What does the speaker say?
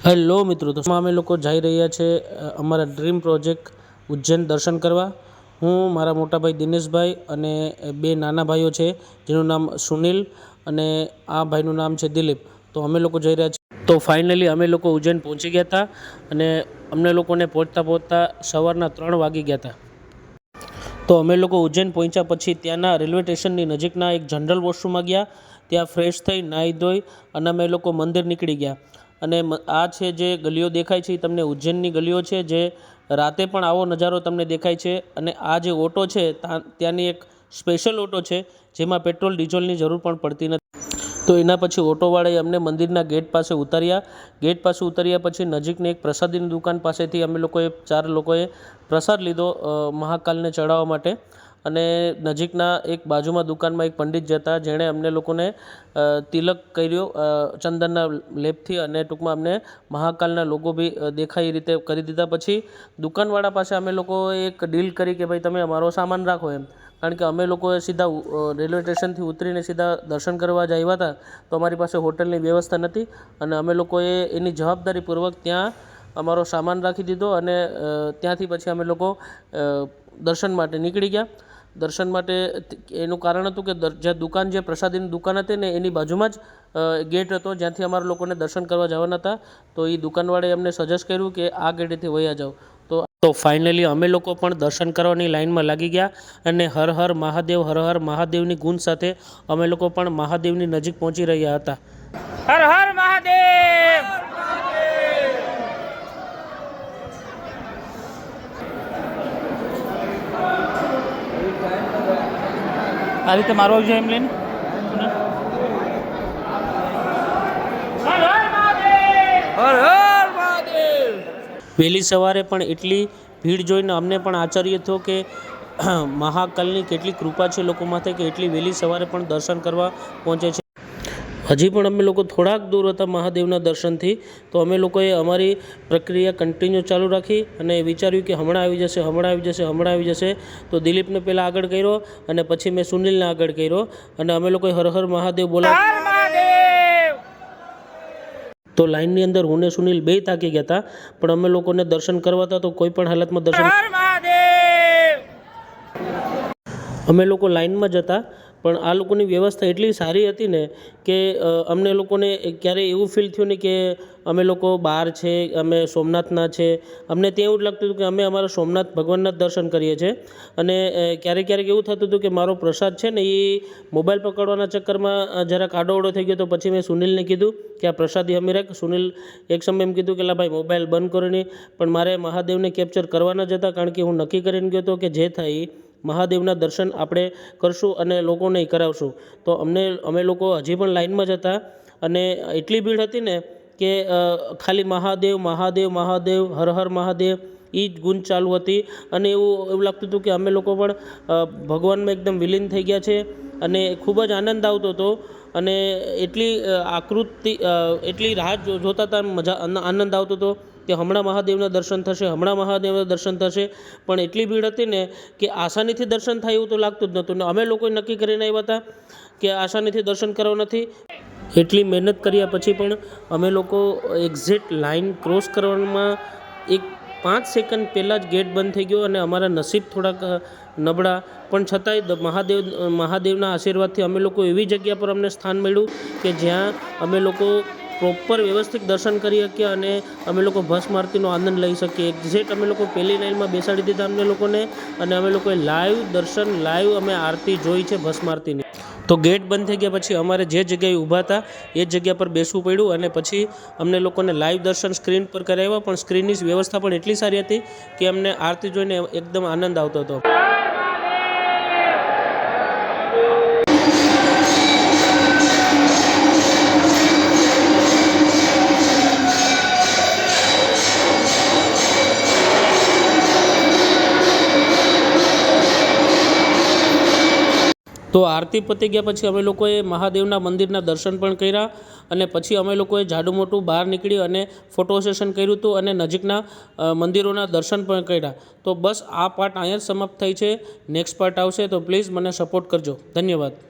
Hello મિત્રો, તો અમે લોકો જઈ રહ્યા છે અમારા ડ્રીમ પ્રોજેક્ટ ઉજ્જૈન દર્શન કરવા। હું મારા મોટા ભાઈ દિનેશભાઈ અને બે નાના ભાઈઓ છે જેનું નામ સુનિલ અને આ ભાઈનું નામ છે દિલીપ। તો અમે લોકો જઈ રહ્યા છીએ। તો ફાઇનલી અમે લોકો ઉજ્જૈન પહોંચી ગયા હતા અને અમને લોકોને પહોંચતા સવારના 3 વાગી ગયા હતા। તો અમે લોકો ઉજ્જૈન પહોંચ્યા પછી ત્યાંના રેલવે સ્ટેશનની નજીકના એક જનરલ વોશરૂમમાં ગયા। ત્યાં ફ્રેશ થઈ નાહી ધોઈ અને અમે લોકો મંદિર નીકળી ગયા। અને આ છે જે ગલીઓ દેખાય છે એ તમને ઉજ્જૈનની ગલીઓ છે, જે રાતે પણ આવો નજારો તમને દેખાય છે। અને આ જે ઓટો છે ત્યાંની એક સ્પેશિયલ ઓટો છે જેમાં પેટ્રોલ ડીઝલની જરૂર પણ પડતી નથી। તો એના પછી ઓટોવાળાએ અમને મંદિરના ગેટ પાસે ઉતાર્યા। ગેટ પાસે ઉતાર્યા પછી નજીકની એક પ્રસાદીની દુકાન પાસેથી અમે લોકોએ 4 લોકોએ પ્રસાદ લીધો મહાકાલને ચડાવવા માટે। અને નજીકના એક બાજુમાં દુકાનમાં એક પંડિત જતા જેણે અમને લોકોને તિલક કર્યો ચંદનના લેપથી, અને ટૂંકમાં અમને મહાકાલના લોગો બી દેખાય એ રીતે કરી દીધા। પછી દુકાનવાળા પાસે અમે લોકોએ એક ડીલ કરી કે ભાઈ તમે અમારો સામાન રાખો એમ, કારણ કે અમે લોકોએ સીધા રેલવે સ્ટેશનથી ઉતરીને સીધા દર્શન કરવા જ આવ્યા હતા। તો અમારી પાસે હોટલની વ્યવસ્થા નથી અને અમે લોકોએ એની જવાબદારીપૂર્વક ત્યાં અમારો સામાન રાખી દીધો અને ત્યાંથી પછી અમે લોકો દર્શન માટે નીકળી ગયા। દર્શન માટે એનું કારણ હતું કે જ્યાં દુકાન જે પ્રસાદીની દુકાન હતી ને એની બાજુમાં જ ગેટ હતો જ્યાંથી અમારા લોકોને દર્શન કરવા જવાના હતા। તો એ દુકાનવાળાએ અમને સજેસ્ટ કર્યું કે આ ગેટેથી વયા જાઓ। તો ફાઇનલી અમે લોકો પણ દર્શન કરવાની લાઇનમાં લાગી ગયા અને હર હર મહાદેવ હર હર મહાદેવની ગૂંજ સાથે અમે લોકો પણ મહાદેવની નજીક પહોંચી રહ્યા હતા। હર હર મહાદેવ। આ રીતે મારો છે એમ લઈને વહેલી સવારે પણ એટલી ભીડ જોઈને અમને પણ આશ્ચર્ય થયો કે મહાકાલની કેટલી કૃપા છે લોકો માથે કે એટલી વહેલી સવારે પણ દર્શન કરવા પહોંચે છે। હજી પણ અમે લોકો થોડાક દૂર હતા મહાદેવના દર્શનથી, તો અમે લોકોએ અમારી પ્રક્રિયા કન્ટિન્યુ ચાલુ રાખી અને વિચાર્યું કે હમણાં આવી જશે। તો દિલીપને પહેલાં આગળ કર્યો અને પછી મેં સુનિલને આગળ કર્યો અને અમે લોકોએ હર હર મહાદેવ બોલાવ્યા। તો લાઇનની અંદર હું ને સુનિલ બે થાકી ગયા હતા, પણ અમે લોકોને દર્શન કરવા હતા તો કોઈ પણ હાલતમાં દર્શન અમે લોકો લાઇનમાં જ હતા। પણ આ લોકોની વ્યવસ્થા એટલી સારી હતી ને કે અમને લોકોને ક્યારેય એવું ફીલ થયું નહીં કે અમે લોકો બહાર છે, અમે સોમનાથના છે। અમને ત્યાં એવું જ લાગતું હતું કે અમે અમારા સોમનાથ ભગવાનના જ દર્શન કરીએ છીએ। અને ક્યારેક એવું થતું હતું કે મારો પ્રસાદ છે ને એ મોબાઈલ પકડવાના ચક્કરમાં જરાક આડોઅવળો થઈ ગયો। તો પછી મેં સુનિલને કીધું કે આ પ્રસાદી અમે રાખ। સુનિલ એક સમય એમ કીધું કે લા ભાઈ મોબાઈલ બંધ કરો નહીં, પણ મારે મહાદેવને કેપ્ચર કરવાના જ હતા, કારણ કે હું નક્કી કરીને ગયો હતો કે જે થાય મહાદેવના દર્શન આપણે કરશું અને લોકોને કરાવશું। તો અમે લોકો હજી પણ લાઇનમાં જ હતા અને એટલી ભીડ હતી ને કે ખાલી મહાદેવ મહાદેવ મહાદેવ હર હર મહાદેવ એ જ ગુંજ ચાલુ હતી। અને એવું લાગતું હતું કે અમે લોકો પણ ભગવાનમાં એકદમ વિલીન થઈ ગયા છે અને ખૂબ જ આનંદ આવતો હતો। અને એટલી રાહ જોતા હતા, આનંદ આવતો હતો કે હમણાં મહાદેવના દર્શન થશે। પણ એટલી ભીડ હતી ને કે આસાનીથી દર્શન થાય એવું તો લાગતું જ નહોતું ને અમે લોકોએ નક્કી કરીને આવ્યા હતા કે આસાનીથી દર્શન કરવા નથી। એટલી મહેનત કર્યા પછી પણ અમે લોકો એક્ઝેક્ટ લાઇન ક્રોસ કરવામાં 5 સેકન્ડ પહેલાં જ ગેટ બંધ થઈ ગયો અને અમારા નસીબ થોડાક નબળા, પણ છતાંય મહાદેવના આશીર્વાદથી અમે લોકો એવી જગ્યા પર અમને સ્થાન મળ્યું કે જ્યાં અમે લોકો પ્રોપર વ્યવસ્થિત દર્શન કરી શકીએ અને અમે લોકો ભસ્મ આરતીનો આનંદ લઈ શકીએ। એક્ઝેક્ટ અમે લોકો પહેલી લાઇનમાં બેસાડી દીધા અમને લોકોને અને અમે લોકોએ લાઈવ અમે આરતી જોઈ છે ભસ્મ આરતીની। તો ગેટ બંધ થઈ ગયા પછી અમારે જે જગ્યાએ ઊભા હતા એ જગ્યા પર બેસવું પડ્યું અને પછી અમને લોકોને લાઈવ દર્શન સ્ક્રીન પર કરાવ્યા। પણ સ્ક્રીનની વ્યવસ્થા પણ એટલી સારી હતી કે અમને આરતી જોઈને એકદમ આનંદ આવતો હતો। તો આરતી પતી ગયા પછી અમે લોકોએ મહાદેવના મંદિરના દર્શન પણ કર્યા અને પછી અમે લોકોએ જાડું મોટું બહાર નીકળી અને ફોટો સેશન કર્યું હતું અને નજીકના મંદિરોના દર્શન પણ કર્યા। તો બસ આ પાર્ટ અહીંયા જ સમાપ્ત થઈ છે। નેક્સ્ટ પાર્ટ આવશે તો પ્લીઝ મને સપોર્ટ કરજો। ધન્યવાદ।